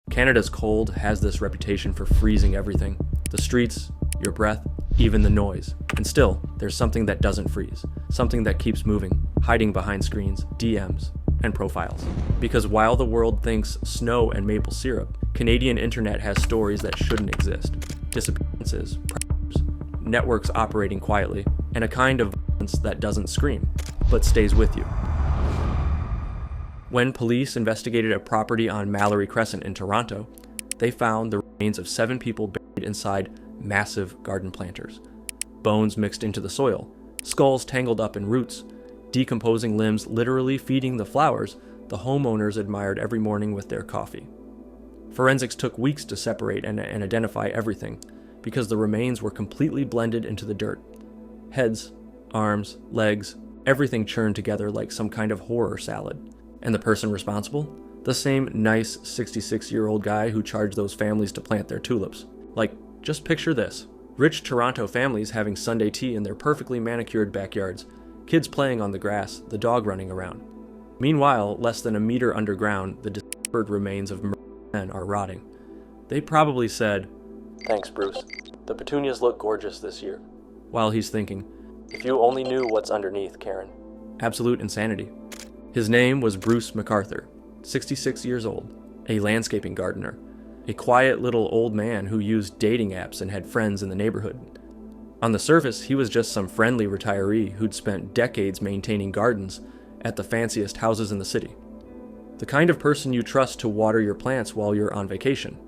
Canada's cold has this reputation for freezing everything. The streets, your breath, even the noise. And still, there's something that doesn't freeze. Something that keeps moving, hiding behind screens, DMs, and profiles. Because while the world thinks snow and maple syrup, Canadian internet has stories that shouldn't exist. Disappearances, predators, networks operating quietly, and a kind of violence that doesn't scream, but stays with you. When police investigated a property on Mallory Crescent in Toronto, they found the remains of 7 people buried inside massive garden planters. Bones mixed into the soil, skulls tangled up in roots, decomposing limbs literally feeding the flowers the homeowners admired every morning with their coffee. Forensics took weeks to separate and identify everything, because the remains were completely blended into the dirt. Heads, arms, legs, everything churned together like some kind of horror salad. And the person responsible? The same nice 66-year-old guy who charged those families to plant their tulips. Like, just picture this. Rich Toronto families having Sunday tea in their perfectly manicured backyards, kids playing on the grass, the dog running around. Meanwhile, less than a meter underground, the dismembered remains of murdered men are rotting. They probably said, "Thanks, Bruce. The petunias look gorgeous this year." While he's thinking, "If you only knew what's underneath, Karen." Absolute insanity. His name was Bruce MacArthur, 66 years old, a landscaping gardener, a quiet little old man who used dating apps and had friends in the neighborhood. On the surface, he was just some friendly retiree who'd spent decades maintaining gardens at the fanciest houses in the city. The kind of person you trust to water your plants while you're on vacation.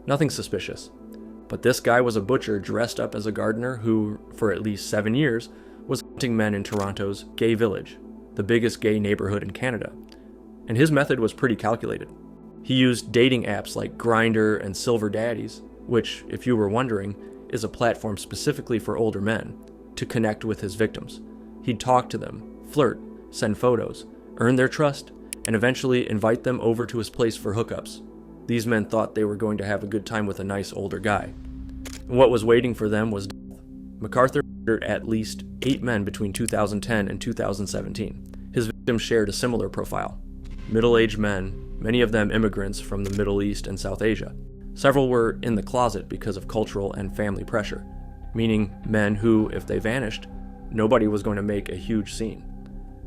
Nothing suspicious. But this guy was a butcher dressed up as a gardener who, for at least 7 years, was hunting men in Toronto's Gay Village, the biggest gay neighborhood in Canada. And his method was pretty calculated. He used dating apps like Grindr and Silver Daddies, which, if you were wondering, is a platform specifically for older men, to connect with his victims. He'd talk to them, flirt, send photos, earn their trust, and eventually invite them over to his place for hookups. These men thought they were going to have a good time with a nice older guy. And what was waiting for them was death. MacArthur murdered at least 8 men between 2010 and 2017. His victims shared a similar profile. Middle-aged men, many of them immigrants from the Middle East and South Asia. Several were in the closet because of cultural and family pressure, meaning men who, if they vanished, nobody was going to make a huge scene.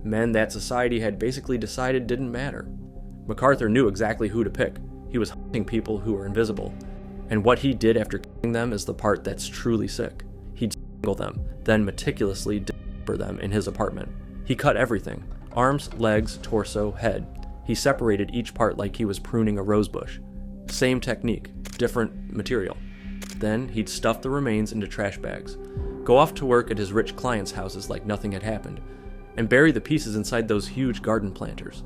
Men that society had basically decided didn't matter. MacArthur knew exactly who to pick. He was hunting people who were invisible. And what he did after killing them is the part that's truly sick. He'd strangle them, then meticulously dismember them in his apartment. He cut everything: arms, legs, torso, head. He separated each part like he was pruning a rosebush. Same technique, different material. Then he'd stuff the remains into trash bags, go off to work at his rich clients' houses like nothing had happened, and bury the pieces inside those huge garden planters.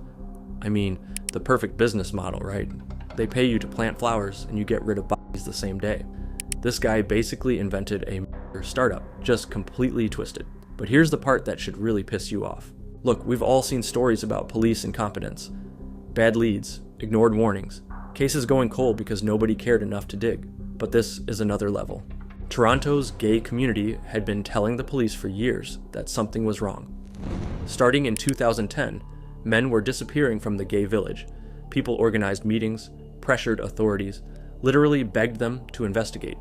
I mean, the perfect business model, right? They pay you to plant flowers and you get rid of bodies the same day. This guy basically invented a murder startup, just completely twisted. But here's the part that should really piss you off. Look, we've all seen stories about police incompetence. Bad leads, ignored warnings, cases going cold because nobody cared enough to dig. But this is another level. Toronto's gay community had been telling the police for years that something was wrong. Starting in 2010, men were disappearing from the gay village. People organized meetings, pressured authorities, literally begged them to investigate.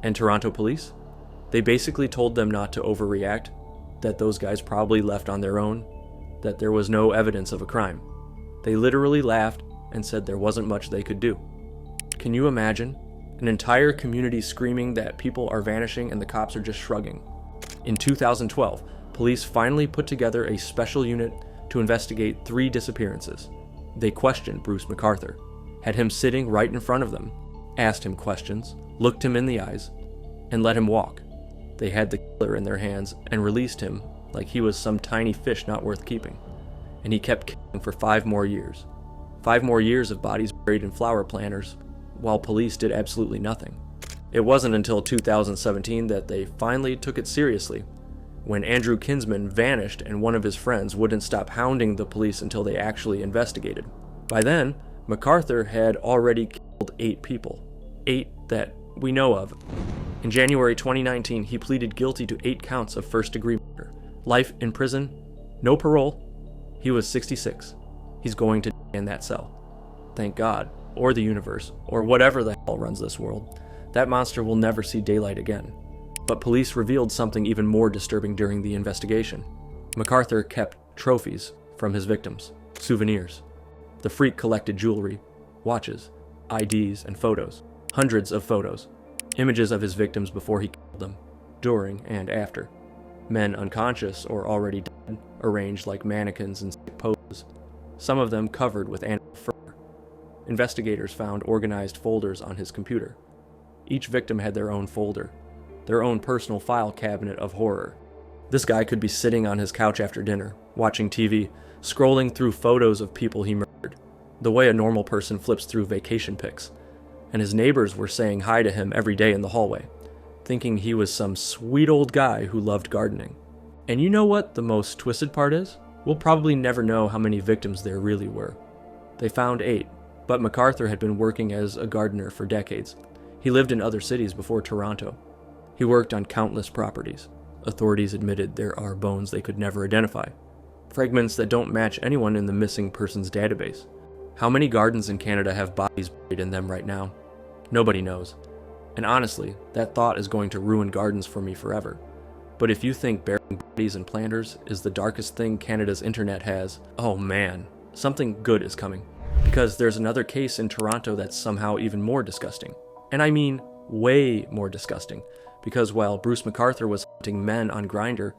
And Toronto police? They basically told them not to overreact, that those guys probably left on their own, that there was no evidence of a crime. They literally laughed and said there wasn't much they could do. Can you imagine? An entire community screaming that people are vanishing and the cops are just shrugging. In 2012, police finally put together a special unit to investigate 3 disappearances. They questioned Bruce MacArthur, had him sitting right in front of them, asked him questions, looked him in the eyes, and let him walk. They had the killer in their hands and released him like he was some tiny fish not worth keeping. And he kept killing for 5 more years. 5 more years of bodies buried in flower planters, while police did absolutely nothing. It wasn't until 2017 that they finally took it seriously, when Andrew Kinsman vanished and one of his friends wouldn't stop hounding the police until they actually investigated. By then, MacArthur had already killed 8 people. 8 that we know of. In January 2019, he pleaded guilty to 8 counts of first-degree murder. Life in prison, no parole. He was 66. He's going to die in that cell. Thank God. or the universe, or whatever the hell runs this world, that monster will never see daylight again. But police revealed something even more disturbing during the investigation. MacArthur kept trophies from his victims, souvenirs. The freak collected jewelry, watches, IDs, and photos. Hundreds of photos. Images of his victims before he killed them, during and after. Men unconscious or already dead, arranged like mannequins in sick poses. Some of them covered with animal fur. Investigators found organized folders on his computer. Each victim had their own folder, their own personal file cabinet of horror. This guy could be sitting on his couch after dinner, watching TV, scrolling through photos of people he murdered, the way a normal person flips through vacation pics. And his neighbors were saying hi to him every day in the hallway, thinking he was some sweet old guy who loved gardening. And you know what the most twisted part is? We'll probably never know how many victims there really were. They found 8, but MacArthur had been working as a gardener for decades. He lived in other cities before Toronto. He worked on countless properties. Authorities admitted there are bones they could never identify, fragments that don't match anyone in the missing persons database. How many gardens in Canada have bodies buried in them right now? Nobody knows. And honestly, that thought is going to ruin gardens for me forever. But if you think burying bodies and planters is the darkest thing Canada's internet has, oh man, something good is coming. Because there's another case in Toronto that's somehow even more disgusting. And I mean way more disgusting. Because while Bruce MacArthur was hunting men on Grindr,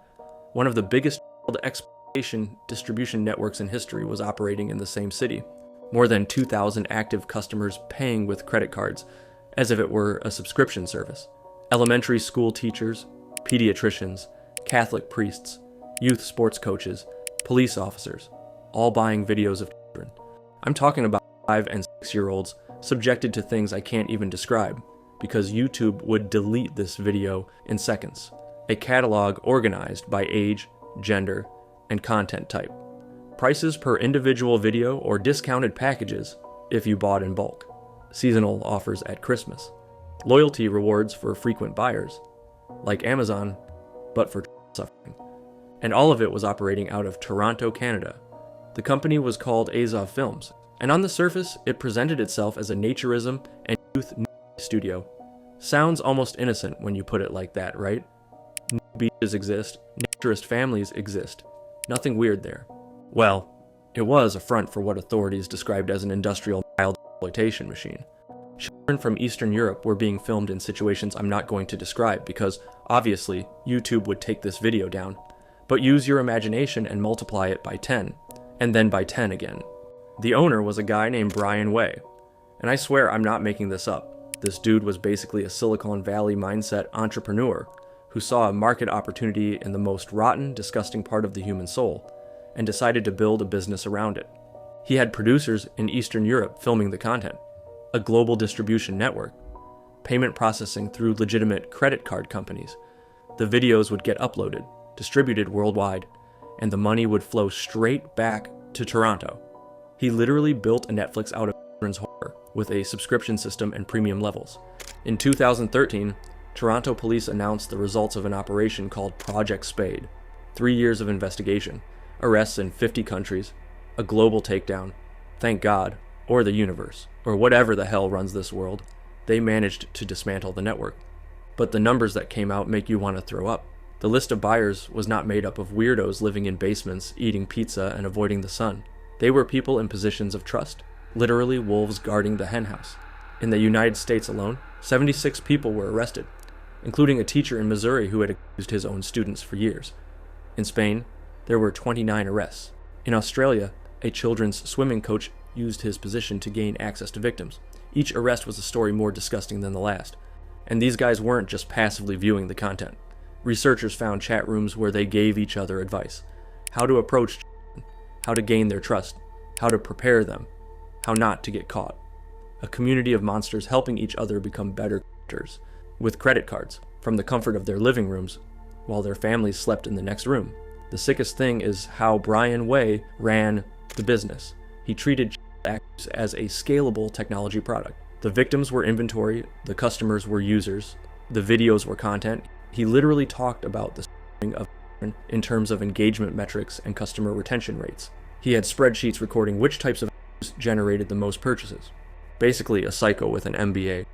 one of the biggest child exploitation distribution networks in history was operating in the same city. More than 2,000 active customers paying with credit cards, as if it were a subscription service. Elementary school teachers, pediatricians, Catholic priests, youth sports coaches, police officers, all buying videos of children. I'm talking about 5 and 6-year-olds subjected to things I can't even describe, because YouTube would delete this video in seconds. A catalog organized by age, gender, and content type. Prices per individual video or discounted packages if you bought in bulk. Seasonal offers at Christmas. Loyalty rewards for frequent buyers, like Amazon, but for suffering. And all of it was operating out of Toronto, Canada. The company was called Azov Films, and on the surface, it presented itself as a naturism and youth studio. Sounds almost innocent when you put it like that, right? Beaches exist, naturist families exist. Nothing weird there. Well, it was a front for what authorities described as an industrial child exploitation machine. Children from Eastern Europe were being filmed in situations I'm not going to describe because, obviously, YouTube would take this video down. But use your imagination and multiply it by 10, and then by 10 again. The owner was a guy named Brian Way, and I swear I'm not making this up. This dude was basically a Silicon Valley mindset entrepreneur who saw a market opportunity in the most rotten, disgusting part of the human soul, and decided to build a business around it. He had producers in Eastern Europe filming the content, a global distribution network, payment processing through legitimate credit card companies. The videos would get uploaded, distributed worldwide, and the money would flow straight back to Toronto. He literally built a Netflix out of children's horror with a subscription system and premium levels. In 2013, Toronto police announced the results of an operation called Project Spade. 3 years of investigation, arrests in 50 countries, a global takedown. Thank God, or the universe, or whatever the hell runs this world, they managed to dismantle the network. But the numbers that came out make you want to throw up. The list of buyers was not made up of weirdos living in basements, eating pizza, and avoiding the sun. They were people in positions of trust, literally wolves guarding the henhouse. In the United States alone, 76 people were arrested, including a teacher in Missouri who had accused his own students for years. In Spain, there were 29 arrests. In Australia, a children's swimming coach used his position to gain access to victims. Each arrest was a story more disgusting than the last. And these guys weren't just passively viewing the content. Researchers found chat rooms where they gave each other advice. How to approach children, how to gain their trust, how to prepare them, how not to get caught. A community of monsters helping each other become better characters, with credit cards, from the comfort of their living rooms, while their families slept in the next room. The sickest thing is how Brian Way ran the business. He treated actors as a scalable technology product. The victims were inventory, the customers were users, the videos were content. He literally talked about the scoring of in terms of engagement metrics and customer retention rates. He had spreadsheets recording which types of generated the most purchases. Basically a psycho with an MBA.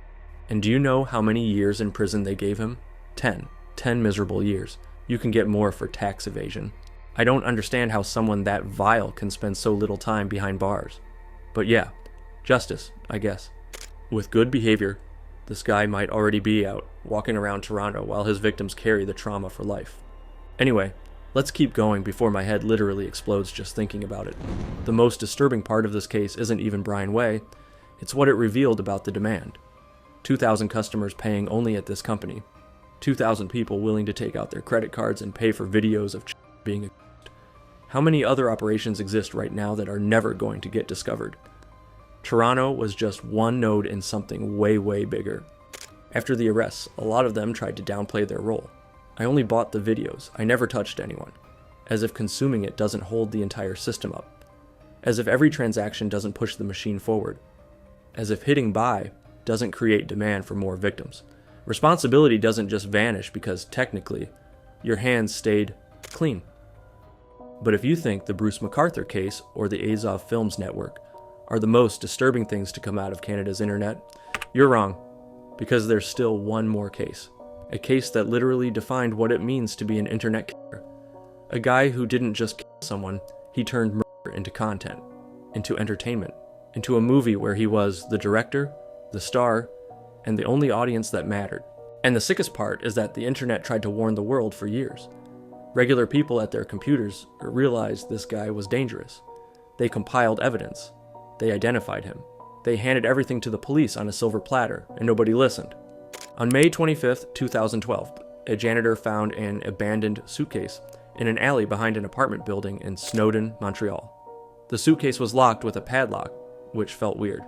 And do you know how many years in prison they gave him? 10. 10 miserable years. You can get more for tax evasion. I don't understand how someone that vile can spend so little time behind bars. But yeah, justice, I guess. With good behavior, this guy might already be out walking around Toronto while his victims carry the trauma for life. Anyway, let's keep going before my head literally explodes just thinking about it. The most disturbing part of this case isn't even Brian Way, it's what it revealed about the demand. 2,000 customers paying only at this company. 2,000 people willing to take out their credit cards and pay for videos of being accused. How many other operations exist right now that are never going to get discovered? Toronto was just one node in something way, way bigger. After the arrests, a lot of them tried to downplay their role. I only bought the videos, I never touched anyone. As if consuming it doesn't hold the entire system up. As if every transaction doesn't push the machine forward. As if hitting buy doesn't create demand for more victims. Responsibility doesn't just vanish because, technically, your hands stayed clean. But if you think the Bruce MacArthur case or the Azov Films Network are the most disturbing things to come out of Canada's internet, you're wrong, because there's still one more case. A case that literally defined what it means to be an internet killer. A guy who didn't just kill someone, he turned murder into content, into entertainment, into a movie where he was the director, the star, and the only audience that mattered. And the sickest part is that the internet tried to warn the world for years. Regular people at their computers realized this guy was dangerous. They compiled evidence. They identified him. They handed everything to the police on a silver platter, and nobody listened. On May 25th, 2012, a janitor found an abandoned suitcase in an alley behind an apartment building in Snowdon, Montreal. The suitcase was locked with a padlock, which felt weird.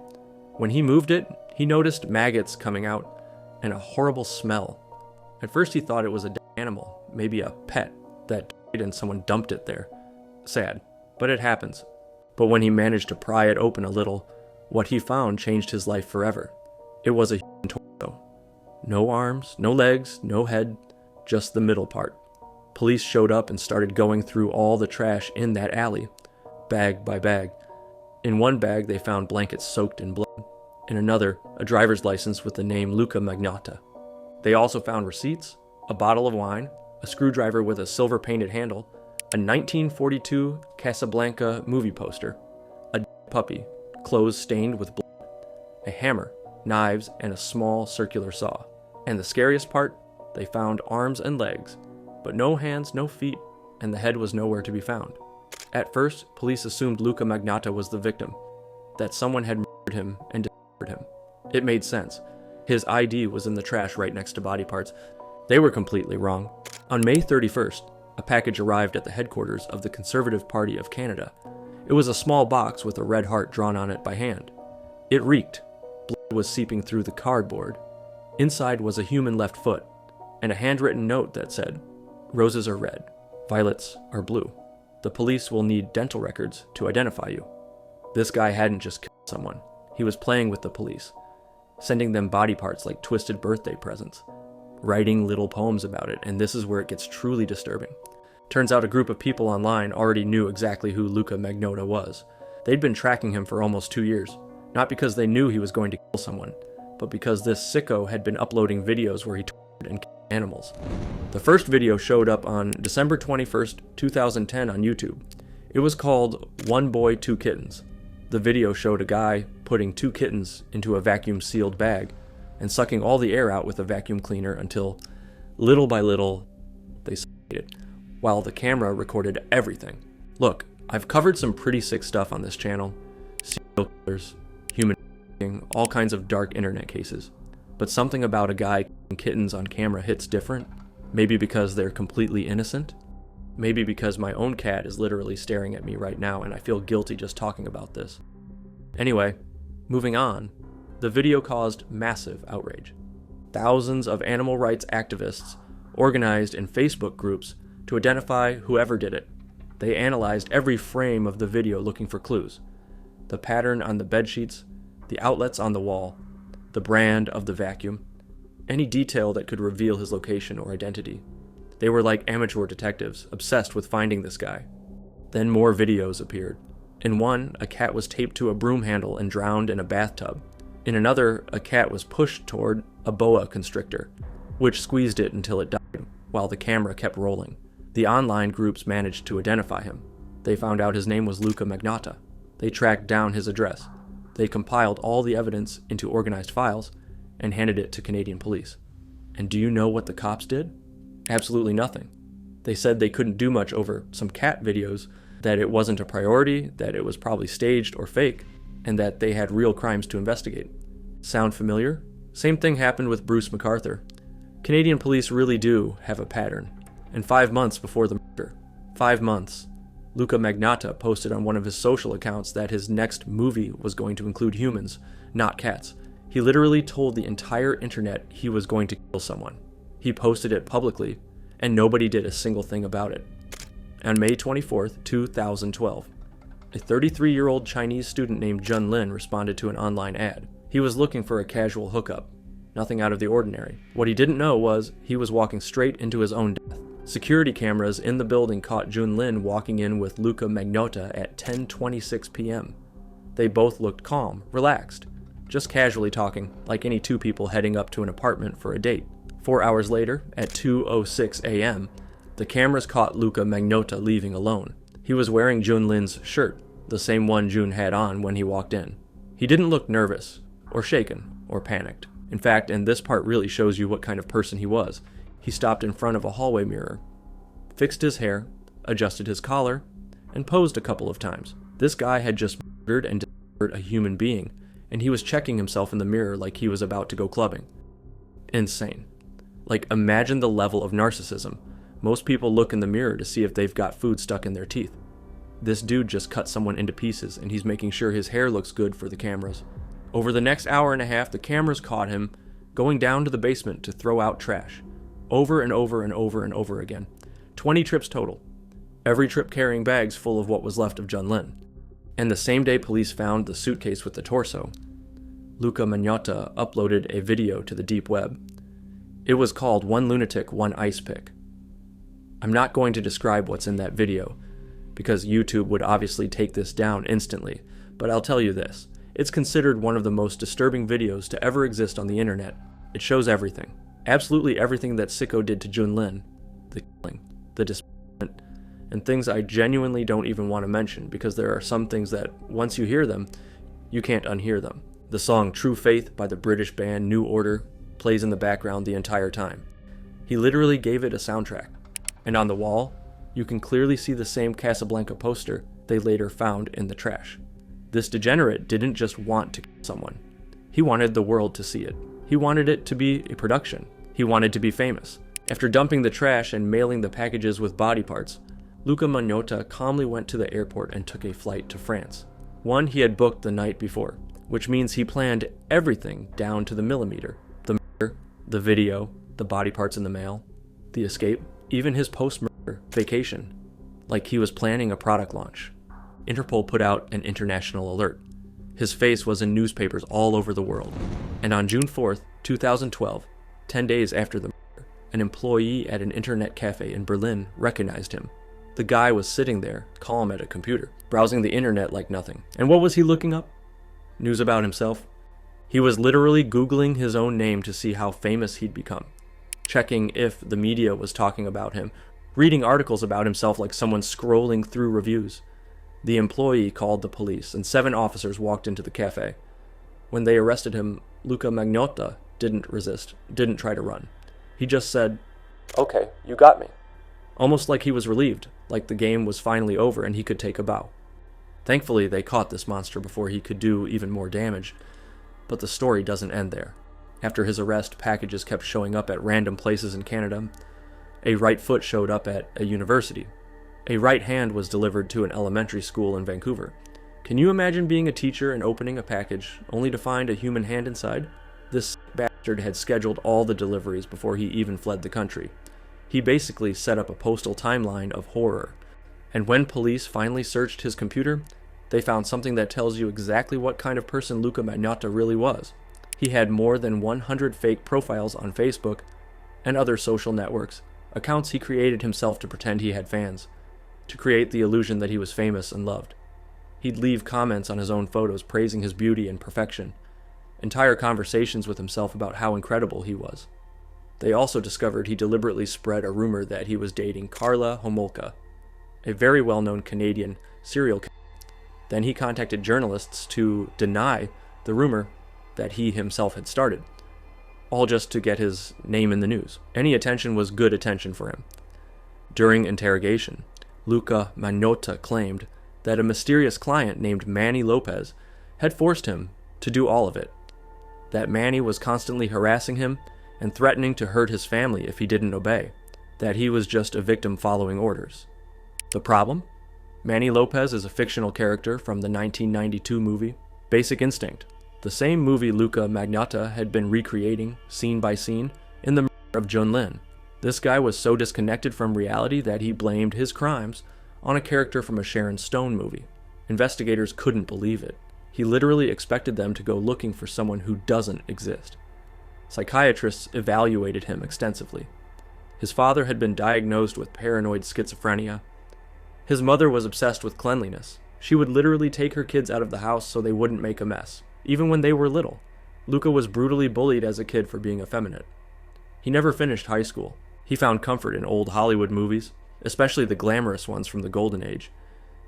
When he moved it, he noticed maggots coming out and a horrible smell. At first he thought it was a dead animal, maybe a pet, that died and someone dumped it there. Sad, but it happens. But when he managed to pry it open a little, what he found changed his life forever. It was a human torso. No arms, no legs, no head, just the middle part. Police showed up and started going through all the trash in that alley, bag by bag. In one bag they found blankets soaked in blood. In another, a driver's license with the name Luca Magnotta. They also found receipts, a bottle of wine, a screwdriver with a silver-painted handle, a 1942 Casablanca movie poster, a dead puppy, clothes stained with blood, a hammer, knives, and a small circular saw. And the scariest part, they found arms and legs, but no hands, no feet, and the head was nowhere to be found. At first, police assumed Luca Magnotta was the victim, that someone had murdered him and dismembered him. It made sense. His ID was in the trash right next to body parts. They were completely wrong. On May 31st, a package arrived at the headquarters of the Conservative Party of Canada. It was a small box with a red heart drawn on it by hand. It reeked. Blood was seeping through the cardboard. Inside was a human left foot, and a handwritten note that said, "Roses are red, violets are blue. The police will need dental records to identify you." This guy hadn't just killed someone. He was playing with the police, sending them body parts like twisted birthday presents, writing little poems about it, and this is where it gets truly disturbing. Turns out a group of people online already knew exactly who Luca Magnotta was. They'd been tracking him for almost 2 years, not because they knew he was going to kill someone, but because this sicko had been uploading videos where he tortured and killed animals. The first video showed up on December 21st, 2010 on YouTube. It was called One Boy, Two Kittens. The video showed a guy putting 2 kittens into a vacuum-sealed bag and sucking all the air out with a vacuum cleaner until, little by little, they suffocated, while the camera recorded everything. Look, I've covered some pretty sick stuff on this channel. Serial killers, human trafficking, all kinds of dark internet cases. But something about a guy killing kittens on camera hits different. Maybe because they're completely innocent. Maybe because my own cat is literally staring at me right now and I feel guilty just talking about this. Anyway, moving on. The video caused massive outrage. Thousands of animal rights activists organized in Facebook groups to identify whoever did it. They analyzed every frame of the video looking for clues. The pattern on the bedsheets, the outlets on the wall, the brand of the vacuum, any detail that could reveal his location or identity. They were like amateur detectives, obsessed with finding this guy. Then more videos appeared. In one, a cat was taped to a broom handle and drowned in a bathtub. In another, a cat was pushed toward a boa constrictor, which squeezed it until it died, while the camera kept rolling. The online groups managed to identify him. They found out his name was Luca Magnotta. They tracked down his address. They compiled all the evidence into organized files and handed it to Canadian police. And do you know what the cops did? Absolutely nothing. They said they couldn't do much over some cat videos, that it wasn't a priority, that it was probably staged or fake, and that they had real crimes to investigate. Sound familiar? Same thing happened with Bruce MacArthur. Canadian police really do have a pattern. And 5 months before the murder, 5 months, Luca Magnotta posted on one of his social accounts that his next movie was going to include humans, not cats. He literally told the entire internet he was going to kill someone. He posted it publicly, and nobody did a single thing about it. On May 24th, 2012, a 33-year-old Chinese student named Jun Lin responded to an online ad. He was looking for a casual hookup, nothing out of the ordinary. What he didn't know was he was walking straight into his own death. Security cameras in the building caught Jun Lin walking in with Luca Magnotta at 10:26 p.m. They both looked calm, relaxed, just casually talking, like any two people heading up to an apartment for a date. 4 hours later, at 2:06 a.m., the cameras caught Luca Magnotta leaving alone. He was wearing Jun Lin's shirt, the same one Jun had on when he walked in. He didn't look nervous, or shaken, or panicked. In fact, and this part really shows you what kind of person he was, he stopped in front of a hallway mirror, fixed his hair, adjusted his collar, and posed a couple of times. This guy had just murdered and dismembered a human being, and he was checking himself in the mirror like he was about to go clubbing. Insane. Like, imagine the level of narcissism. Most people look in the mirror to see if they've got food stuck in their teeth. This dude just cut someone into pieces, and he's making sure his hair looks good for the cameras. Over the next hour and a half, the cameras caught him going down to the basement to throw out trash. Over and over and over and over again. 20 trips total. Every trip carrying bags full of what was left of Jun Lin. And the same day police found the suitcase with the torso, Luca Magnotta uploaded a video to the deep web. It was called One Lunatic, One Ice Pick. I'm not going to describe what's in that video, because YouTube would obviously take this down instantly, but I'll tell you this. It's considered one of the most disturbing videos to ever exist on the internet. It shows everything. Absolutely everything that Sicko did to Jun Lin. The killing, the dismemberment, and things I genuinely don't even want to mention, because there are some things that, once you hear them, you can't unhear them. The song True Faith by the British band New Order plays in the background the entire time. He literally gave it a soundtrack. And on the wall, you can clearly see the same Casablanca poster they later found in the trash. This degenerate didn't just want to kill someone. He wanted the world to see it. He wanted it to be a production. He wanted to be famous. After dumping the trash and mailing the packages with body parts, Luca Magnotta calmly went to the airport and took a flight to France. One he had booked the night before, which means he planned everything down to the millimeter. The murder, the video, the body parts in the mail, the escape, even his post-murder vacation, like he was planning a product launch. Interpol put out an international alert. His face was in newspapers all over the world. And on June 4th, 2012, 10 days after the murder, an employee at an internet cafe in Berlin recognized him. The guy was sitting there, calm at a computer, browsing the internet like nothing. And what was he looking up? News about himself? He was literally Googling his own name to see how famous he'd become, checking if the media was talking about him, reading articles about himself like someone scrolling through reviews. The employee called the police, and 7 officers walked into the cafe. When they arrested him, Luca Magnotta didn't resist, didn't try to run. He just said, "Okay, you got me." Almost like he was relieved, like the game was finally over and he could take a bow. Thankfully, they caught this monster before he could do even more damage. But the story doesn't end there. After his arrest, packages kept showing up at random places in Canada. A right foot showed up at a university. A right hand was delivered to an elementary school in Vancouver. Can you imagine being a teacher and opening a package, only to find a human hand inside? This bastard had scheduled all the deliveries before he even fled the country. He basically set up a postal timeline of horror. And when police finally searched his computer, they found something that tells you exactly what kind of person Luca Magnotta really was. He had more than 100 fake profiles on Facebook and other social networks, accounts he created himself to pretend he had fans, to create the illusion that he was famous and loved. He'd leave comments on his own photos praising his beauty and perfection, entire conversations with himself about how incredible he was. They also discovered he deliberately spread a rumor that he was dating Karla Homolka, a very well-known Canadian serial killer. Then he contacted journalists to deny the rumor that he himself had started, all just to get his name in the news. Any attention was good attention for him. During interrogation, Luca Magnotta claimed that a mysterious client named Manny Lopez had forced him to do all of it, that Manny was constantly harassing him and threatening to hurt his family if he didn't obey, that he was just a victim following orders. The problem? Manny Lopez is a fictional character from the 1992 movie Basic Instinct, the same movie Luca Magnotta had been recreating, scene by scene, in the murder of Junlin. This guy was so disconnected from reality that he blamed his crimes on a character from a Sharon Stone movie. Investigators couldn't believe it. He literally expected them to go looking for someone who doesn't exist. Psychiatrists evaluated him extensively. His father had been diagnosed with paranoid schizophrenia. His mother was obsessed with cleanliness. She would literally take her kids out of the house so they wouldn't make a mess, even when they were little. Luca was brutally bullied as a kid for being effeminate. He never finished high school. He found comfort in old Hollywood movies, especially the glamorous ones from the Golden Age,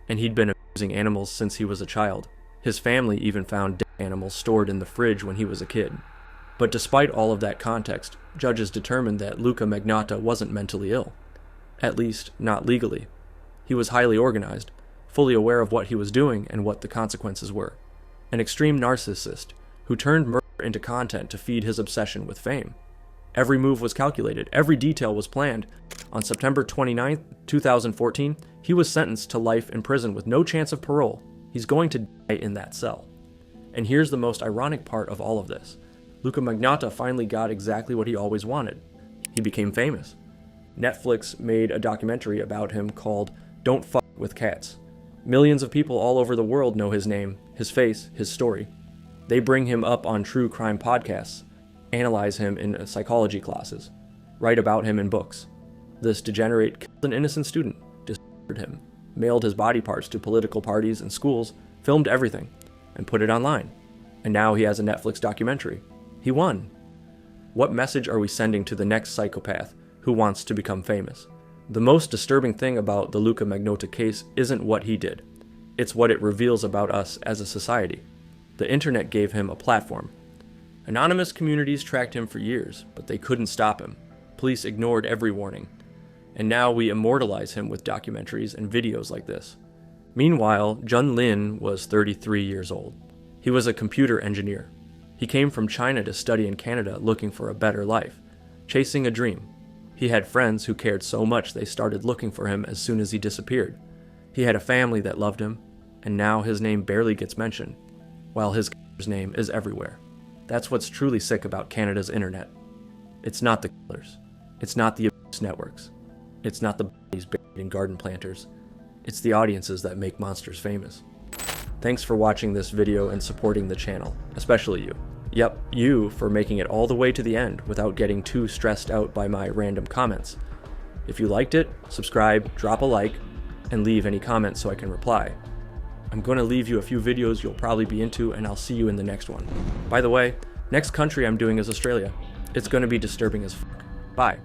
and he'd been abusing animals since he was a child. His family even found dead animals stored in the fridge when he was a kid. But despite all of that context, judges determined that Luca Magnotta wasn't mentally ill. At least, not legally. He was highly organized, fully aware of what he was doing and what the consequences were. An extreme narcissist who turned murder into content to feed his obsession with fame. Every move was calculated, every detail was planned. On September 29, 2014, he was sentenced to life in prison with no chance of parole. He's going to die in that cell. And here's the most ironic part of all of this. Luca Magnotta finally got exactly what he always wanted. He became famous. Netflix made a documentary about him called Don't Fuck with Cats. Millions of people all over the world know his name, his face, his story. They bring him up on true crime podcasts, analyze him in psychology classes, write about him in books. This degenerate killed an innocent student, dismembered him, mailed his body parts to political parties and schools, filmed everything, and put it online. And now he has a Netflix documentary. He won. What message are we sending to the next psychopath who wants to become famous? The most disturbing thing about the Luca Magnotta case isn't what he did. It's what it reveals about us as a society. The internet gave him a platform. Anonymous communities tracked him for years, but they couldn't stop him. Police ignored every warning. And now we immortalize him with documentaries and videos like this. Meanwhile, Junlin was 33 years old. He was a computer engineer. He came from China to study in Canada looking for a better life, chasing a dream. He had friends who cared so much they started looking for him as soon as he disappeared. He had a family that loved him, and now his name barely gets mentioned, while his killer's name is everywhere. That's what's truly sick about Canada's internet. It's not the killers. It's not the abuse networks. It's not the bodies buried in garden planters. It's the audiences that make monsters famous. Thanks for watching this video and supporting the channel, especially you. Yep, you for making it all the way to the end without getting too stressed out by my random comments. If you liked it, subscribe, drop a like, and leave any comments so I can reply. I'm going to leave you a few videos you'll probably be into, and I'll see you in the next one. By the way, next country I'm doing is Australia. It's going to be disturbing as fuck. Bye.